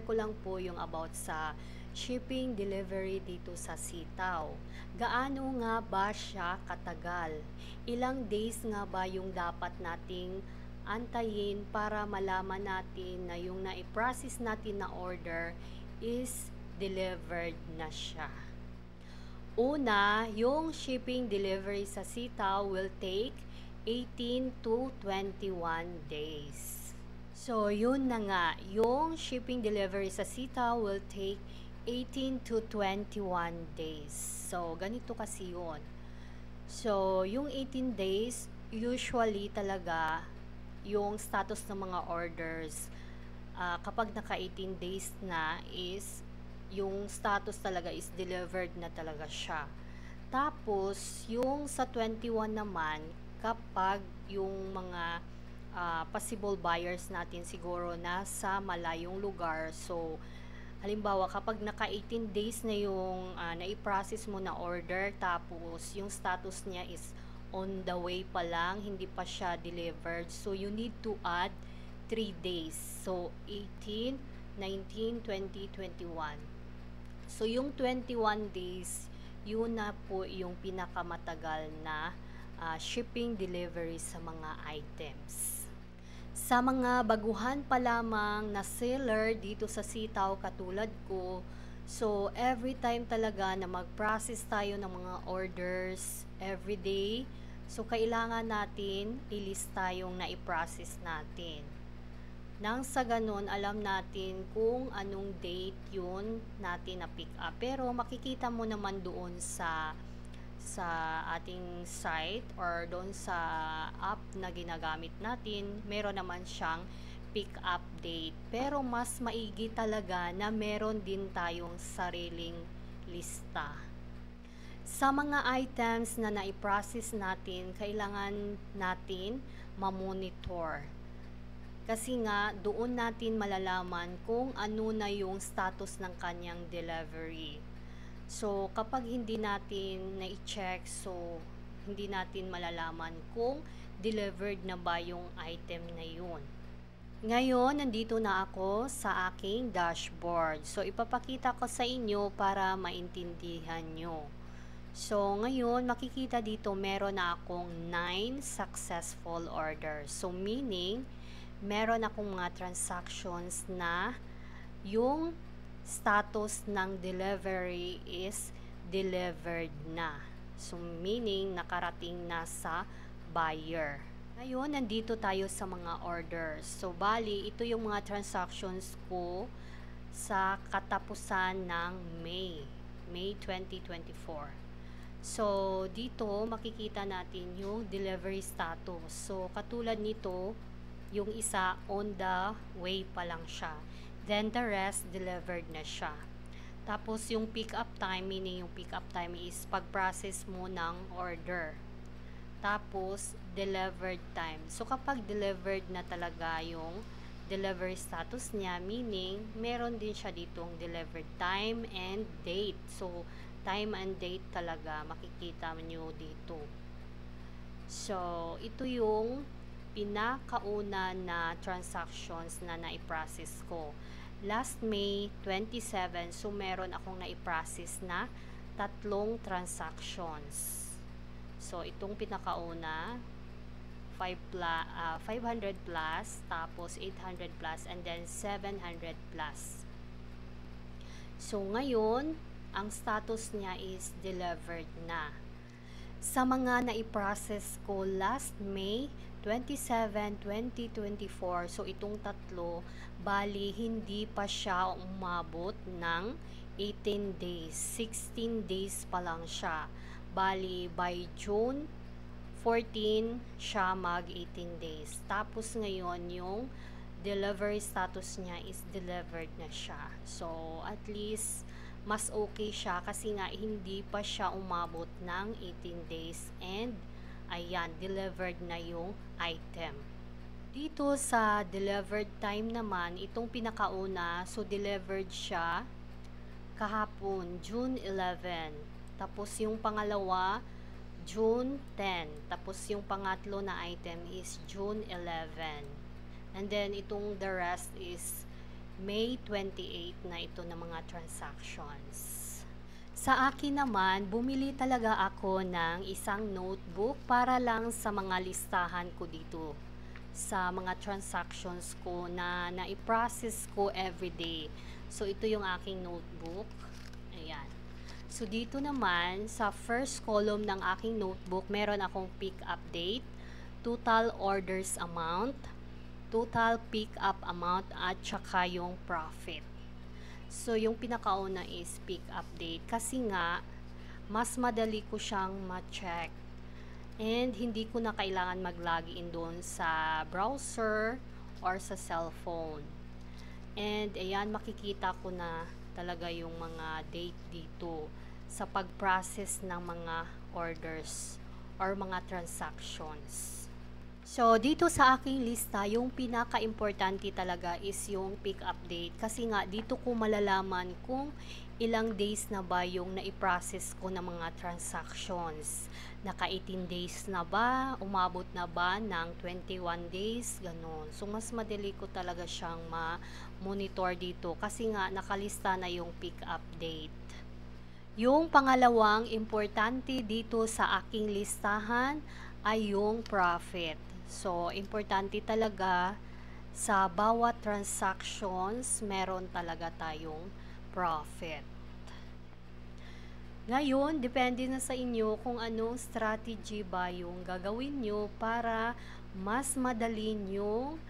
ko lang po yung about sa shipping delivery dito sa Sitaw. Gaano nga ba siya katagal? Ilang days nga ba yung dapat nating antayin para malaman natin na yung na-process natin na order is delivered na siya? Una, yung shipping delivery sa Sitaw will take 18 to 21 days. So, yun na nga. Yung shipping delivery sa Sitaw will take 18 to 21 days. So, ganito kasi yun. So, yung 18 days, usually talaga, yung status ng mga orders, kapag naka 18 days na is, yung status talaga is delivered na talaga siya. Tapos, yung sa 21 naman, kapag yung mga possible buyers natin siguro nasa malayong lugar. So, halimbawa, kapag naka 18 days na yung na-i-process mo na order, tapos yung status niya is on the way pa lang, hindi pa siya delivered. So, you need to add 3 days. So, 18, 19, 20, 21. So, yung 21 days, yun na po yung pinakamatagal na shipping delivery sa mga items. Sa mga baguhan pa lamang na seller dito sa Sitaw katulad ko, so every time talaga na mag-process tayo ng mga orders every day, so kailangan natin ilista yung na-i-process natin. Nang sa ganun, alam natin kung anong date yun natin na pick up. Pero makikita mo naman doon sa ating site or doon sa app na ginagamit natin, meron naman siyang pick up date. Pero mas maigi talaga na meron din tayong sariling lista. Sa mga items na na-i-process natin, kailangan natin ma-monitor. Kasi nga, doon natin malalaman kung ano na yung status ng kanyang delivery. So, kapag hindi natin na-i-check, so, hindi natin malalaman kung delivered na ba yung item na yun. Ngayon, nandito na ako sa aking dashboard. So, ipapakita ko sa inyo para maintindihan nyo. So, ngayon, makikita dito meron na akong 9 successful orders. So, meaning, meron akong mga transactions na yung status ng delivery is delivered na. So, meaning, nakarating na sa buyer. Ngayon, nandito tayo sa mga orders. So, bali, ito yung mga transactions ko sa katapusan ng May 2024. So, dito, makikita natin yung delivery status. So, katulad nito, yung isa on the way pa lang siya. Then the rest delivered na siya. Tapos yung pick up time, meaning yung pick up time is pag-process mo ng order. Tapos delivered time. So kapag delivered na talaga yung delivery status niya, meaning meron din siya ditong delivered time and date. So time and date talaga makikita nyo dito. So ito yung pinakauna na transactions na na-i-process ko. Last May 27, so meron akong na-i-process na 3 transactions. So, itong pinakauna, 500 plus, tapos 800 plus, and then 700 plus. So, ngayon, ang status niya is delivered na. Sa mga na-i-process ko last May 27, 2024, so itong 3, bali hindi pa siya umabot ng 18 days. 16 days pa lang siya. Bali by June 14 siya mag 18 days. Tapos ngayon yung delivery status niya is delivered na siya. So at least mas okay siya kasi nga hindi pa siya umabot ng 18 days and ayan, delivered na yung item. Dito sa delivered time naman, itong pinakauna, so delivered siya kahapon, June 11. Tapos yung pangalawa, June 10. Tapos yung pangatlo na item is June 11. And then itong the rest is May 28 na ito na mga transactions. Sa akin naman, bumili talaga ako ng isang notebook para lang sa mga listahan ko dito. Sa mga transactions ko na nai-process ko everyday. So, ito yung aking notebook. Ayan. So, dito naman, sa first column ng aking notebook, meron akong pick up date, total orders amount, total pick up amount, at saka yung profit. So, yung pinakauna is pick up date kasi nga, mas madali ko siyang ma-check. And hindi ko na kailangan mag-login doon sa browser or sa cellphone. And ayan, makikita ko na talaga yung mga date dito sa pag-process ng mga orders or mga transactions. So, dito sa aking lista, yung pinaka-importante talaga is yung pick up date. Kasi nga, dito ko malalaman kung ilang days na ba yung nai-process ko ng mga transactions. Naka 18 days na ba? Umabot na ba ng 21 days? Ganon. So, mas madali ko talaga siyang ma-monitor dito. Kasi nga, nakalista na yung pick up date. Yung pangalawang importante dito sa aking listahan ay yung profit. So, importante talaga sa bawat transactions, meron talaga tayong profit. Ngayon, depende na sa inyo kung anong strategy ba yung gagawin nyo para mas madali nyo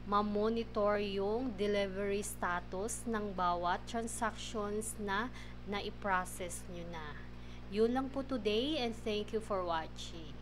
ma-monitor yung delivery status ng bawat transactions na nai-process nyo na. Yun lang po today and thank you for watching.